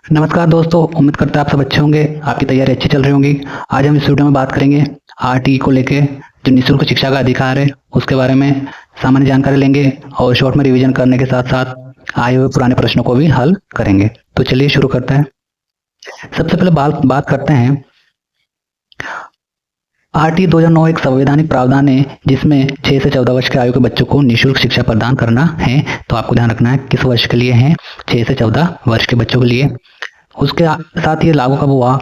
नमस्कार दोस्तों, उम्मीद करता है आप सब अच्छे होंगे। आपकी तैयारी अच्छी चल रही होंगी। आज हम इस वीडियो में बात करेंगे आरटीई को लेके, जो निःशुल्क शिक्षा का अधिकार है उसके बारे में सामान्य जानकारी लेंगे और शॉर्ट में रिवीजन करने के साथ साथ आए हुए पुराने प्रश्नों को भी हल करेंगे। तो चलिए शुरू करते हैं। सबसे पहले बात करते हैं आरटीई 2009 एक संवैधानिक प्रावधान है जिसमें 6 से 14 वर्ष के आयु के बच्चों को निःशुल्क शिक्षा प्रदान करना है। तो आपको ध्यान रखना है किस वर्ष के लिए है, 6 से 14 वर्ष के बच्चों के लिए। उसके साथ ये लागू कब हुआ?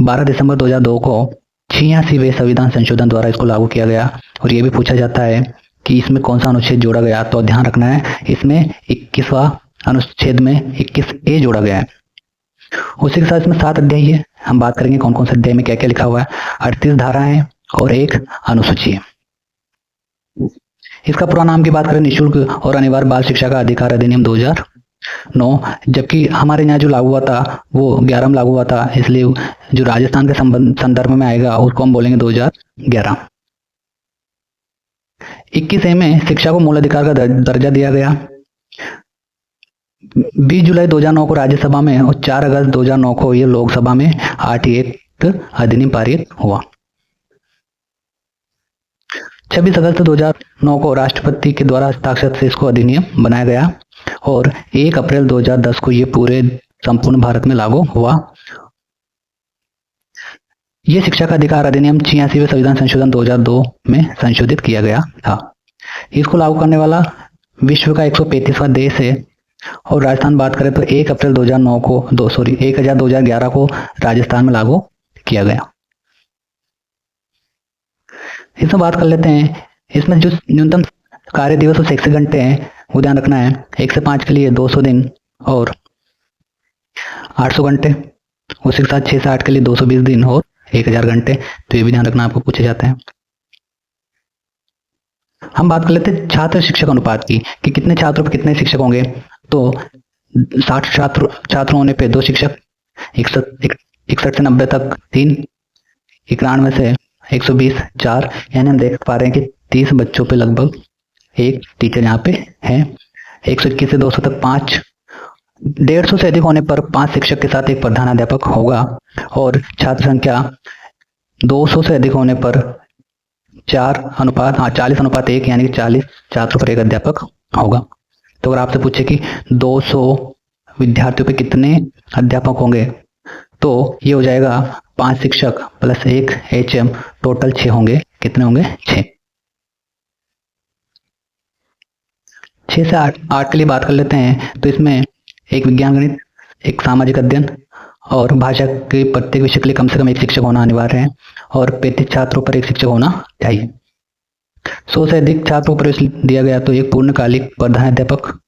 12 दिसंबर 2002 को 86वें संविधान संशोधन द्वारा इसको लागू किया गया। और ये भी पूछा जाता है कि इसमें कौन सा अनुच्छेद जोड़ा गया, तो ध्यान रखना है इसमें 21वां अनुच्छेद में 21A जोड़ा गया है। उसी के साथ इसमें 7 अध्याय है। हम बात करेंगे कौन कौन से अध्याय में क्या क्या लिखा हुआ है। 38 धाराएं और एक अनुसूची है। इसका पूरा नाम की बात करें, निःशुल्क और अनिवार्य बाल शिक्षा का अधिकार अधिनियम 2009, जबकि हमारे यहाँ जो लागू हुआ था वो 11 में लागू हुआ था, इसलिए जो राजस्थान के संदर्भ में आएगा उसको हम बोलेंगे 2011। 21A में शिक्षा को मूल अधिकार का दर्जा दिया गया। 20 जुलाई 2009 को राज्यसभा में और 4 अगस्त 2009 को ये लोकसभा में आरटीई एक्ट अधिनियम पारित हुआ। 26 अगस्त 2009 को राष्ट्रपति के द्वारा हस्ताक्षर से इसको अधिनियम बनाया गया और 1 अप्रैल 2010 को ये पूरे संपूर्ण भारत में लागू हुआ। ये शिक्षा का अधिकार अधिनियम 86वें संविधान संशोधन 2002 में संशोधित किया गया था। इसको लागू करने वाला विश्व का 135वां देश है। और राजस्थान बात करें तो 1 अप्रैल 2009 को 2011 को राजस्थान में लागू किया गया। इसमें बात कर लेते हैं, इसमें जो न्यूनतम कार्य दिवस और शैक्षिक घंटे हैं वो ध्यान रखना है। 1 से 5 के लिए 200 दिन और 800 घंटे। उसी के साथ 6 से 8 के लिए 220 दिन और 1000 घंटे। तो ये भी ध्यान रखना, आपको पूछे जाते हैं। हम बात कर लेते हैं छात्र शिक्षक अनुपात की कि कितने छात्रों पर कितने शिक्षक होंगे। तो 60 छात्र होने पे 2 शिक्षक, 61 से 90 तक 3, 91 से 120 4, यानी हम देख पा रहे हैं कि 30 बच्चों पे लगभग एक टीचर यहाँ पे है। 121 से 200 तक 5, 150 से अधिक होने पर 5 शिक्षक के साथ एक प्रधानाध्यापक होगा। और छात्र संख्या 200 से अधिक होने पर 40:1, यानी कि 40 छात्रों पर एक अध्यापक होगा। तो अगर आपसे पूछे कि 200 विद्यार्थियों पे कितने अध्यापक होंगे, तो ये हो जाएगा 5 शिक्षक प्लस 1 HM, टोटल 6 होंगे। कितने होंगे? 6। 6 से 8 के लिए बात कर लेते हैं। तो इसमें एक विज्ञान गणित, एक सामाजिक अध्ययन और भाषा के प्रत्येक विषय के लिए कम से कम 1 शिक्षक होना अनिवार्य है। और 35 छात्रों पर 1 शिक्षक होना चाहिए। 100 से अधिक छात्रों पर दिया गया तो एक पूर्णकालिक प्रधानाध्यापक,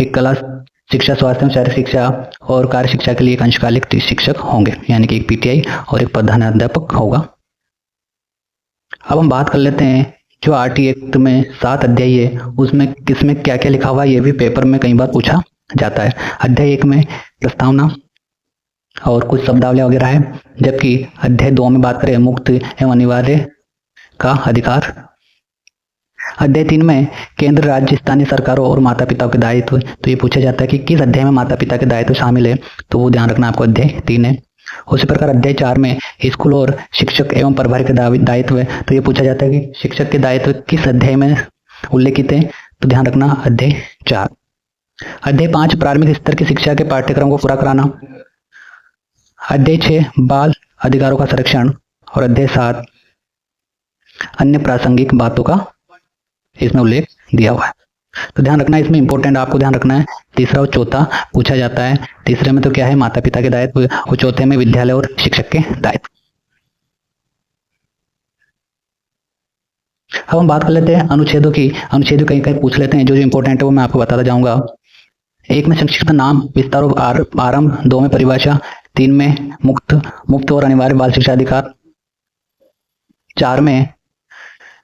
एक कला शिक्षा, स्वास्थ्य एवं शारीरिक शिक्षा और कार्य शिक्षा के लिए एक अंशकालिक शिक्षक होंगे, यानी कि एक PTI और एक प्रधानाध्यापक होगा। अब हम बात कर लेते हैं जो आरटीई एक्ट में 7 अध्याय है उसमें किसमें क्या क्या लिखा हुआ है, ये भी पेपर में कई बार पूछा जाता है। अध्याय 1 में प्रस्तावना और कुछ शब्दावली वगैरह है, जबकि अध्याय 2 में बात करें मुक्त एवं अनिवार्य का अधिकार। अध्याय 3 में केंद्र, राज्य, स्थानीय सरकारों और माता पिता के दायित्व। तो ये पूछा जाता है कि किस अध्याय में माता पिता के दायित्व शामिल है, तो वो ध्यान रखना आपको अध्याय 3 है। उसी प्रकार अध्याय 4 में स्कूल और शिक्षक एवं प्रभारी के दायित्व है। तो ये पूछा जाता है कि शिक्षक के दायित्व किस अध्याय में उल्लेखित है, तो ध्यान रखना अध्याय 4। अध्याय 5 प्राथमिक स्तर की शिक्षा के पाठ्यक्रम को पूरा कराना। अध्याय 6 बाल अधिकारों का संरक्षण और अध्याय 7 अन्य प्रासंगिक बातों का इसमें उल्लेख दिया हुआ है। तो ध्यान रखना, इसमें इंपॉर्टेंट आपको ध्यान रखना है, तीसरा और चौथा पूछा जाता है। तीसरे में तो क्या है, माता पिता के दायित्व, और चौथे में विद्यालय और शिक्षक के दायित्व। अब हम बात कर लेते हैं अनुच्छेदों की। अनुच्छेद कहीं कहीं पूछ लेते हैं, जो इंपॉर्टेंट है वो मैं आपको बताता जाऊंगा। 1 में संक्षिप्त नाम, विस्तार और आरंभ। 2 में परिभाषा। 3 में मुक्त और अनिवार्य बाल शिक्षा अधिकार। 4 में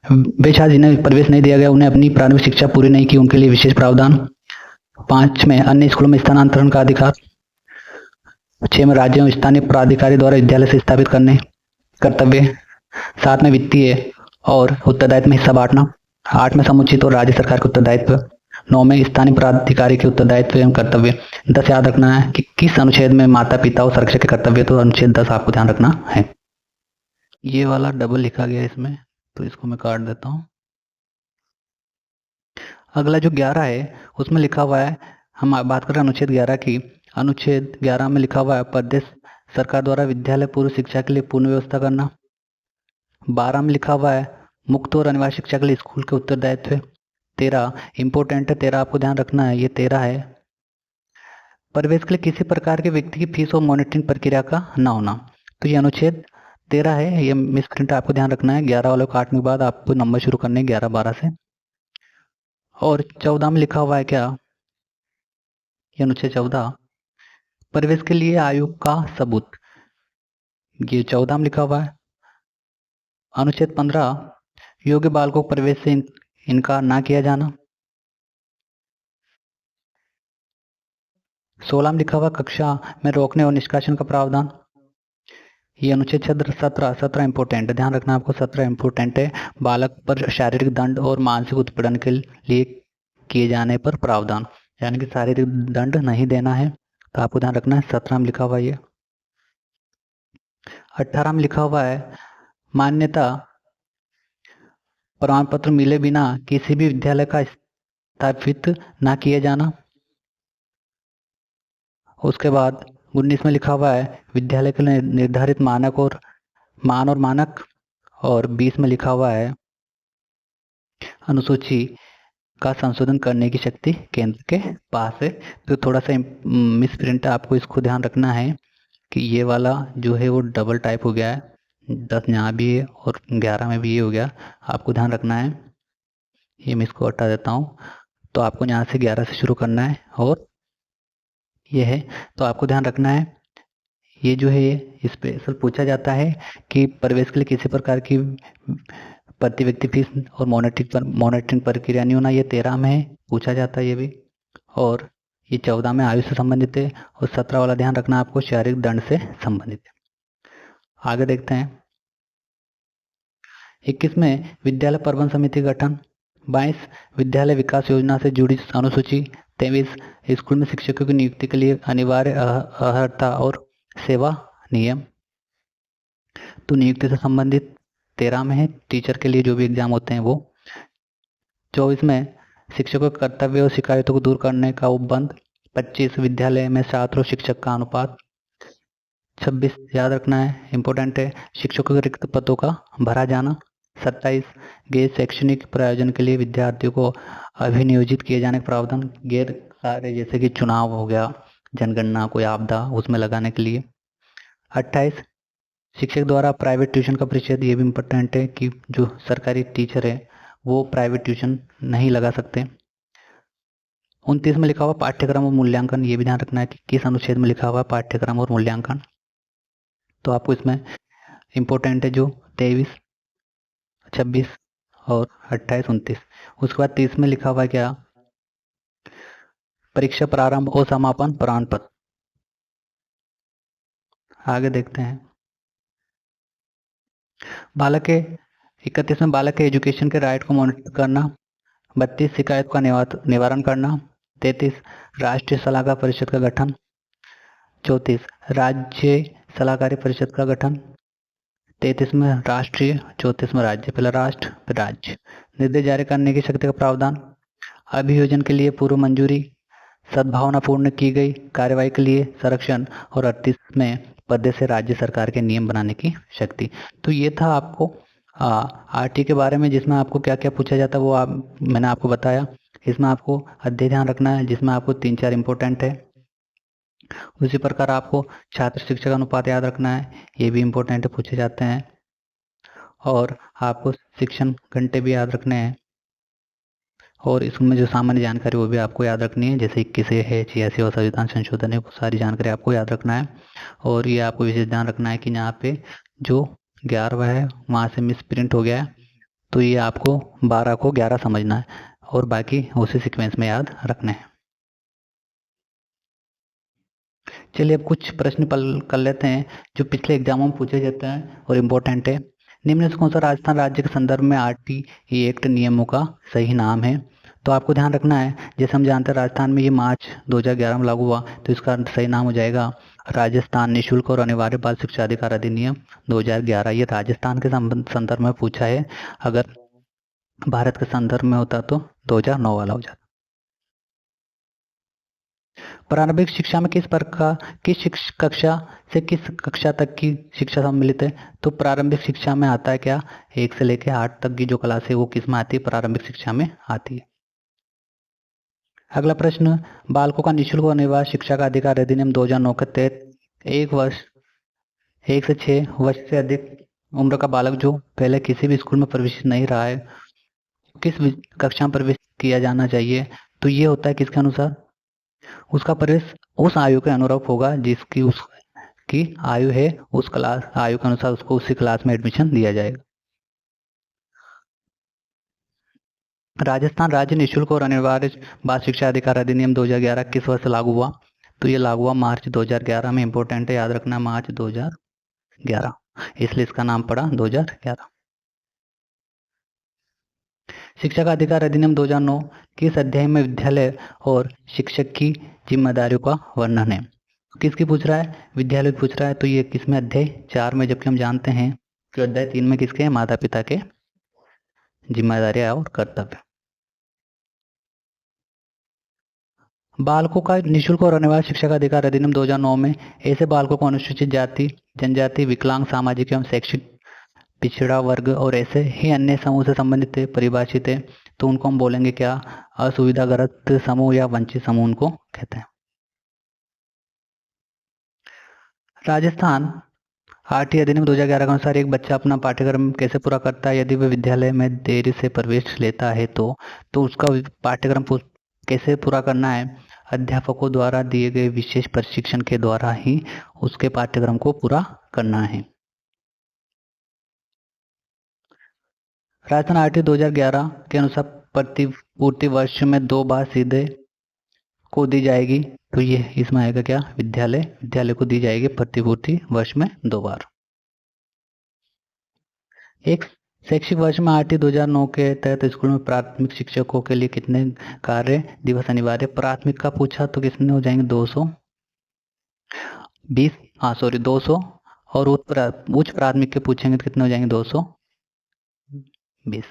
वे छात्र जिन्हें प्रवेश नहीं दिया गया, उन्हें अपनी प्रारंभिक शिक्षा पूरी नहीं की, उनके लिए विशेष प्रावधान। 5 में अन्य स्कूलों में स्थानांतरण का अधिकार। 6 में राज्यों और स्थानीय प्राधिकारी द्वारा विद्यालय से स्थापित करने कर्तव्य। 7 में वित्तीय और उत्तरदायित्व में हिस्सा बांटना। 8 में समुचित और राज्य सरकार के उत्तरदायित्व। 9 में स्थानीय प्राधिकारी के उत्तरदायित्व एवं कर्तव्य। 10 याद रखना है कि किस अनुच्छेद में माता पिता और संरक्षक के कर्तव्य, तो अनुच्छेद 10 आपको ध्यान रखना है। ये वाला डबल लिखा गया इसमें, तो इसको मैं काट देता हूँ। अगला जो 11 है उसमें लिखा हुआ है, हम बात कर रहे हैं अनुच्छेद 11 की। अनुच्छेद 11 में लिखा हुआ है प्रदेश सरकार द्वारा विद्यालय पूर्व शिक्षा के लिए पूर्ण व्यवस्था करना। 12 में लिखा हुआ है मुक्त और अनिवार्य शिक्षा के लिए स्कूल के उत्तरदायित्व। 13 इंपोर्टेंट है, 13 आपको ध्यान रखना है, ये 13 है प्रवेश के लिए किसी प्रकार के व्यक्ति की फीस और मॉनिटरिंग प्रक्रिया का न होना। तो ये अनुच्छेद 13 है, ये मिस प्रिंट आपको ध्यान रखना है। 11 वाले काटने के बाद आपको नंबर शुरू करने 11 12 से। और 14 में लिखा हुआ है क्या, ये अनुच्छेद 14 प्रवेश के लिए आयु का सबूत, ये 14 में लिखा हुआ है। अनुच्छेद 15 योग्य बालकों को प्रवेश से इनकार ना किया जाना। 16 में लिखा हुआ कक्षा में रोकने और निष्कासन का प्रावधान, ये अनुच्छेद 17 इंपोर्टेंट है, ध्यान रखना आपको 17 इंपोर्टेंट है। बालक पर शारीरिक दंड और मानसिक उत्पीड़न के लिए किए जाने पर प्रावधान, यानी कि शारीरिक दंड नहीं देना है, तो आपको ध्यान रखना है। 17 में लिखा हुआ ये। 18 में लिखा हुआ है मान्यता प्रमाण पत्र मिले बिना किसी भी विद्यालय का स्थापित ना किए जाना। उसके बाद 19 में लिखा हुआ है विद्यालय के लिए निर्धारित मानक और मानक। और 20 में लिखा हुआ है अनुसूची का संशोधन करने की शक्ति केंद्र के पास है। तो थोड़ा सा मिस प्रिंट है, आपको इसको ध्यान रखना है कि ये वाला जो है वो डबल टाइप हो गया है, 10 यहाँ भी है और 11 में भी ये हो गया, आपको ध्यान रखना है। ये मैं इसको हटा देता हूँ, तो आपको यहाँ से 11 से शुरू करना है और ये है, तो आपको ध्यान रखना है। ये जो है स्पेशल पूछा जाता है कि प्रवेश के लिए किसी प्रकार की प्रति व्यक्ति फीस और मॉनिटरिंग प्रक्रिया नहीं होना, ये 13 में है, पूछा जाता है ये भी। और ये 14 में आयु से संबंधित है और 17 वाला ध्यान रखना आपको शारीरिक दंड से संबंधित है। आगे देखते हैं 21 में विद्यालय प्रबंध समिति गठन। 22 विद्यालय विकास योजना से जुड़ी अनुसूची। 23 स्कूल में शिक्षकों की नियुक्ति के लिए अनिवार्य अर्हता और सेवा नियम, तो नियुक्ति से संबंधित 13 में है, टीचर के लिए जो भी एग्जाम होते हैं वो। 24 में शिक्षकों के कर्तव्य और शिकायतों को दूर करने का उपबंध। 25 विद्यालय में छात्र और शिक्षक का अनुपात। 26 याद रखना है, इंपॉर्टेंट है, शिक्षकों के रिक्त पदों का भरा जाना। 27 गैर शैक्षणिक प्रयोजन के लिए विद्यार्थियों को अभिनियोजित किए जाने का प्रावधान, गैर कार्य जैसे कि चुनाव हो गया, जनगणना, कोई आपदा, उसमें लगाने के लिए। 28 शिक्षक द्वारा प्राइवेट ट्यूशन का प्रतिषेध, ये भी इम्पोर्टेंट है कि जो सरकारी टीचर है वो प्राइवेट ट्यूशन नहीं लगा सकते। 29 में लिखा हुआ पाठ्यक्रम और मूल्यांकन, ये भी ध्यान रखना है कि किस अनुच्छेद में लिखा हुआ पाठ्यक्रम और मूल्यांकन, तो आपको इसमें इम्पोर्टेंट है जो 23, 26 और 28, 29। उसके बाद 30 में लिखा हुआ क्या, परीक्षा प्रारंभ और समापन प्रमाण पत्र। आगे देखते हैं बालक के 31 में बालक के एजुकेशन के राइट को मॉनिटर करना। 32 शिकायत का निवारण करना। 33 राष्ट्रीय सलाहकार परिषद का गठन। 34 राज्य सलाहकारी परिषद का गठन। 33 में राष्ट्रीय, 34 में राज्य, पहला राष्ट्र फिर राज्य। निर्देश जारी करने की शक्ति का प्रावधान। अभियोजन के लिए पूर्व मंजूरी, सद्भावनापूर्ण की गई कार्यवाही के लिए संरक्षण। और 38 में प्रदेश से राज्य सरकार के नियम बनाने की शक्ति। तो ये था आपको आरटी के बारे में, जिसमें आपको क्या क्या पूछा जाता है वो मैंने आपको बताया। इसमें आपको अध्याय ध्यान रखना है, जिसमें आपको 3-4 इंपॉर्टेंट है। उसी प्रकार आपको छात्र शिक्षक अनुपात याद रखना है, ये भी इम्पोर्टेंट पूछे जाते हैं। और आपको शिक्षण घंटे भी याद रखने हैं, और इसमें जो सामान्य जानकारी वो भी आपको याद रखनी है, जैसे 21 है, 86 और संविधान संशोधन है, वो सारी जानकारी आपको याद रखना है। और ये आपको विशेष ध्यान रखना है कि यहाँ पे जो 11वां है वहाँ से मिस प्रिंट हो गया है, तो ये आपको 12 को 11 समझना है और बाकी उसी सीक्वेंस में याद रखने हैं। चलिए अब कुछ प्रश्न कर लेते हैं जो पिछले एग्जामों में पूछे जाते हैं और इम्पोर्टेंट है। निम्न से कौन सा राजस्थान राज्य के संदर्भ में आरटी एक्ट नियमों का सही नाम है, तो आपको ध्यान रखना है, जैसे हम जानते हैं राजस्थान में ये मार्च 2011 में लागू हुआ, तो इसका सही नाम हो जाएगा राजस्थान निःशुल्क और अनिवार्य बाल शिक्षा अधिकार अधिनियम 2011। ये राजस्थान के संदर्भ में पूछा है, अगर भारत के संदर्भ में होता तो 2009 वाला हो जाता। प्रारंभिक शिक्षा में किस कक्षा से किस कक्षा तक की शिक्षा सम्मिलित है? तो प्रारंभिक शिक्षा में आता है क्या, 1 से लेकर 8 तक की जो क्लास है वो किस में आती है, प्रारंभिक शिक्षा में आती है। अगला प्रश्न, बालकों का निःशुल्क और अनिवार्य शिक्षा का अधिकार अधिनियम 2009 के तहत 1 से 6 वर्ष से अधिक उम्र का बालक जो पहले किसी भी स्कूल में प्रवेश नहीं रहा है, किस कक्षा में प्रवेश किया जाना चाहिए? तो ये होता है किसके अनुसार, उसका प्रवेश उस आयु के अनुरूप होगा जिसकी उसकी आयु है, उस क्लास आयु के अनुसार उसको उसी क्लास में एडमिशन दिया जाएगा। राजस्थान राज्य निःशुल्क और अनिवार्य बाल शिक्षा अधिकार अधिनियम 2011 किस वर्ष लागू हुआ? तो ये लागू हुआ मार्च 2011 में। इंपॉर्टेंट है, याद रखना, मार्च 2011, इसलिए इसका नाम पड़ा 2011। शिक्षा का अधिकार अधिनियम 2009 किस अध्याय में विद्यालय और शिक्षक की जिम्मेदारियों का वर्णन है? किसकी पूछ रहा है, विद्यालय पूछ रहा है, तो ये किसमें, अध्याय 4 में, जबकि हम जानते हैं कि अध्याय 3 में किसके, माता पिता के जिम्मेदारियां और कर्तव्य। बालकों का निःशुल्क और अनिवार्य शिक्षा का अधिकार अधिनियम 2009 में ऐसे बालकों को अनुसूचित जाति, जनजाति, विकलांग, सामाजिक एवं शैक्षिक पिछड़ा वर्ग और ऐसे ही अन्य समूह से संबंधित है, परिभाषित है। तो उनको हम बोलेंगे क्या, असुविधाग्रस्त समूह या वंचित समूह उनको कहते हैं। राजस्थान आरटीई अधिनियम 2011 के अनुसार एक बच्चा अपना पाठ्यक्रम कैसे पूरा करता है? यदि वह विद्यालय में देरी से प्रवेश लेता है तो उसका पाठ्यक्रम कैसे पूरा करना है? अध्यापकों द्वारा दिए गए विशेष प्रशिक्षण के द्वारा ही उसके पाठ्यक्रम को पूरा करना है। राजस्थान आरटीई 2011 के अनुसार प्रतिपूर्ति वर्ष में 2 बार सीधे को दी जाएगी, तो ये इसमें आएगा क्या, विद्यालय को दी जाएगी प्रतिपूर्ति वर्ष में 2 बार। एक शैक्षिक वर्ष में आरटीई 2009 के तहत स्कूल में प्राथमिक शिक्षकों के लिए कितने कार्य दिवस अनिवार्य? प्राथमिक का पूछा तो कितने हो जाएंगे, 200 और उच्च प्राथमिक के पूछेंगे तो कितने हो जाएंगे, 220।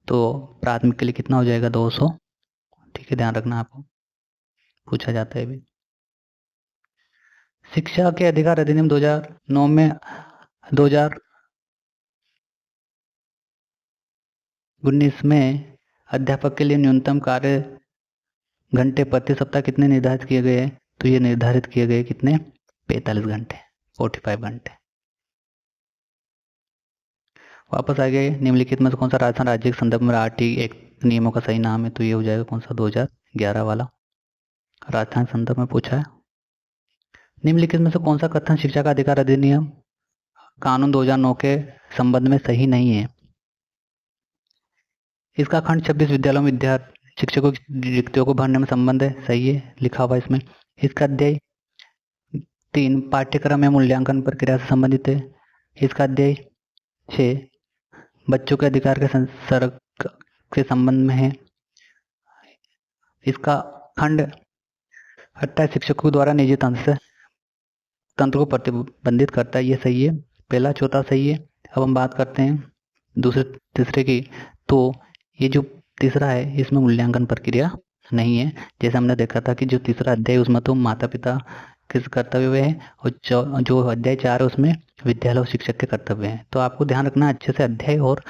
तो प्राथमिक के लिए कितना हो जाएगा, 200। ठीक है, ध्यान रखना, आपको पूछा जाता है भी। शिक्षा के अधिकार अधिनियम 2009 में 2019 में अध्यापक के लिए न्यूनतम कार्य घंटे प्रति सप्ताह कितने निर्धारित किए गए हैं? तो ये निर्धारित किए गए कितने, 45 घंटे, 45 घंटे। वापस आ गए, निम्नलिखित में से कौन सा राजस्थान राज्य के संदर्भ में आरटीई एक्ट नियमों का सही नाम है? तो ये हो जाएगा कौन सा, 2011 वाला, राजस्थान संदर्भ में पूछा है। निम्नलिखित में से कौन सा कथन शिक्षा का अधिकार अधिनियम कानून 2009 के संबंध में सही नहीं है? इसका खंड 26 विद्यालयों में शिक्षकों की रिक्तियों को भरने में संबंध है, सही है, लिखा हुआ इसमें। इसका अध्याय 3 पाठ्यक्रम या मूल्यांकन प्रक्रिया से संबंधित है। इसका अध्याय 6 बच्चों के अधिकार के संसर्ग के संबंध में है। इसका खंड 28 शिक्षकों द्वारा निजी तंत्र को प्रतिबंधित करता है, ये सही है, पहला चौथा सही है। अब हम बात करते हैं तीसरे की, तो ये जो तीसरा है इसमें मूल्यांकन प्रक्रिया नहीं है। जैसे हमने देखा था कि जो तीसरा अध्याय उसमें तो माता पिता के कर्तव्य है, और जो अध्याय 4 है उसमें विद्यालय और शिक्षक के कर्तव्य हैं। तो आपको ध्यान रखना अच्छे से, अध्याय और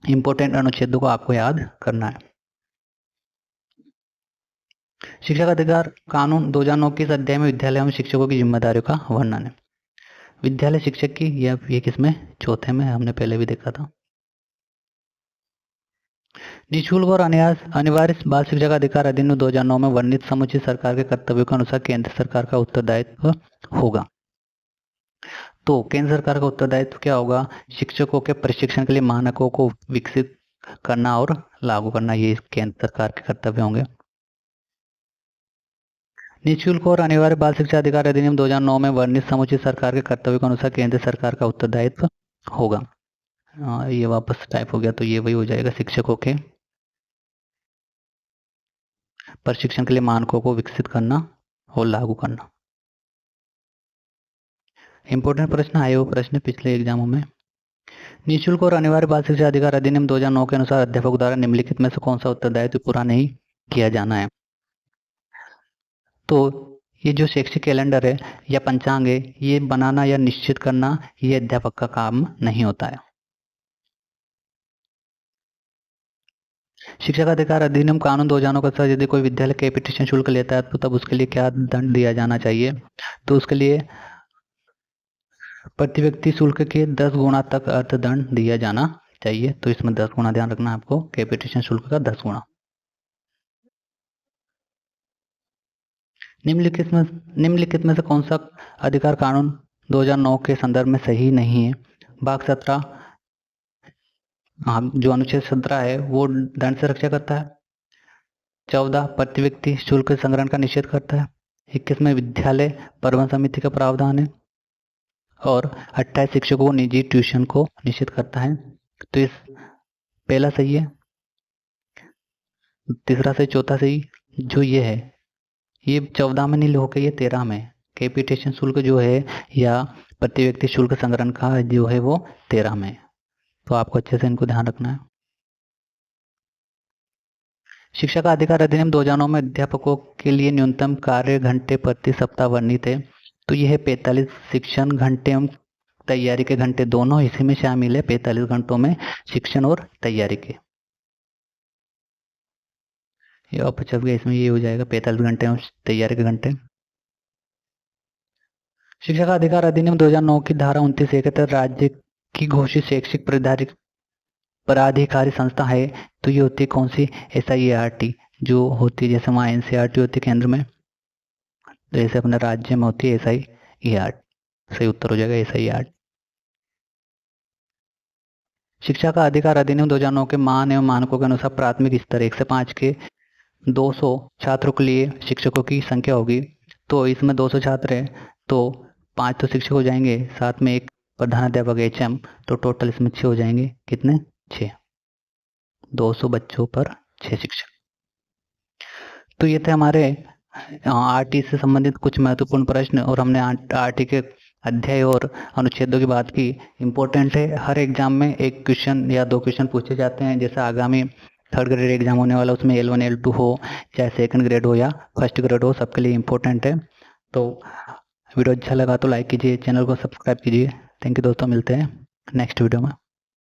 इंपॉर्टेंट अनुच्छेदों को आपको याद करना है। शिक्षा का अधिकार कानून 2009 के इस अध्याय में विद्यालय में शिक्षकों की जिम्मेदारियों का वर्णन है। विद्यालय शिक्षक की, ये किसमें, चौथे में, हमने पहले भी देखा था। निःशुल्क और अनिवार्य बाल शिक्षा का अधिकार अधिनियम 2009 में वर्णित समुचित सरकार के कर्तव्यों के अनुसार केंद्र सरकार का उत्तरदायित्व होगा। तो केंद्र सरकार का उत्तरदायित्व क्या होगा, शिक्षकों के प्रशिक्षण के लिए मानकों को विकसित करना और लागू करना, ये केंद्र सरकार के कर्तव्य होंगे। निःशुल्क और अनिवार्य बाल शिक्षा अधिकार अधिनियम 2009 में वर्णित समुचित सरकार के कर्तव्यों के अनुसार केंद्र सरकार का उत्तरदायित्व होगा। ये वापस टाइप हो गया, तो ये वही हो जाएगा, शिक्षकों के प्रशिक्षण के लिए मानकों को विकसित करना और लागू करना। इंपॉर्टेंट प्रश्न आए हुए प्रश्न पिछले एग्जामों में। निःशुल्क और अनिवार्य बाल शिक्षा अधिकार अधिनियम 2009 के अनुसार अध्यापक द्वारा निम्नलिखित में से कौन सा उत्तरदायित्व पूरा नहीं किया जाना है? तो ये जो शैक्षिक कैलेंडर है या पंचांग है, ये बनाना या निश्चित करना ये अध्यापक का काम नहीं होता है। शिक्षा का अधिकार अधिनियम कानून 2009 के अनुसार यदि कोई विद्यालय कैपिटेशन शुल्क लेता है तो तब उसके लिए क्या दंड दिया जाना चाहिए? तो उसके लिए प्रति व्यक्ति शुल्क के 10 गुना तक अर्थदंड दिया जाना चाहिए। तो इसमें 10 गुना ध्यान रखना है आपको, कैपिटेशन शुल्क का 10 गुना। निम्नलिखित में से कौन सा अधिकार कानून 2009 के संदर्भ में सही नहीं है? भाग 17 जो अनुच्छेद 17 है वो दंड से रक्षा करता है। 14 प्रति व्यक्ति शुल्क संग्रहण का निषेध करता है। 21 में विद्यालय प्रबंधन समिति का प्रावधान है। और 28 शिक्षकों को निजी ट्यूशन को निषेध करता है। तो इस पहला सही है, तीसरा सही, चौथा सही। जो ये है ये 14 में नहीं होकर ये 13 में, कैपिटेशन शुल्क जो है या प्रति व्यक्ति शुल्क संग्रहण का जो है वो 13 में। तो आपको अच्छे से इनको ध्यान रखना है। शिक्षा का अधिकार अधिनियम 2009 में अध्यापकों के लिए न्यूनतम कार्य घंटे प्रति सप्ताह वर्णित है। तो यह है 45 शिक्षण घंटे एवं तैयारी के घंटे दोनों इसी में शामिल है। 45 घंटों में शिक्षण और तैयारी के, ये अपचल गया, इसमें ये हो जाएगा 45 घंटे एवं तैयारी के घंटे। शिक्षा का अधिकार अधिनियम 2009 की धारा 29 के तहत राज्य की घोषित शैक्षिक पराधिकारी संस्था है। तो ये होती है कौन सी? SIART जो होती है, जैसे वहाँ NCERT होती है केंद्र में, तो जैसे अपने राज्य में होती है SIART। सही उत्तर हो जाएगा SIART। शिक्षा का अधिकार अधिनियम 2009 के मान एवं मानकों के अनुसार प्राथमिक स्तर 1 से 5 के 200 छात्रों के लिए शिक्षकों की संख्या होगी। तो इसमें 200 छात्र है तो 5 तो शिक्षक हो जाएंगे, साथ में एक प्रधानाध्यापक HM, तो टोटल इसमें 6 हो जाएंगे। कितने? 6। 200 बच्चों पर 6 शिक्षक। तो ये थे हमारे RT से संबंधित कुछ महत्वपूर्ण प्रश्न, और हमने RT के अध्याय और अनुच्छेदों की बात की। इम्पोर्टेंट है, हर एग्जाम में एक क्वेश्चन या 2 क्वेश्चन पूछे जाते हैं। जैसे आगामी 3rd ग्रेड एग्जाम होने वाला, उसमें L1 L2 हो, चाहे 2nd ग्रेड हो या 1st ग्रेड हो, सबके लिए इम्पोर्टेंट है। तो वीडियो अच्छा लगा तो लाइक कीजिए, चैनल को सब्सक्राइब कीजिए। थैंक यू दोस्तों, मिलते हैं नेक्स्ट वीडियो में।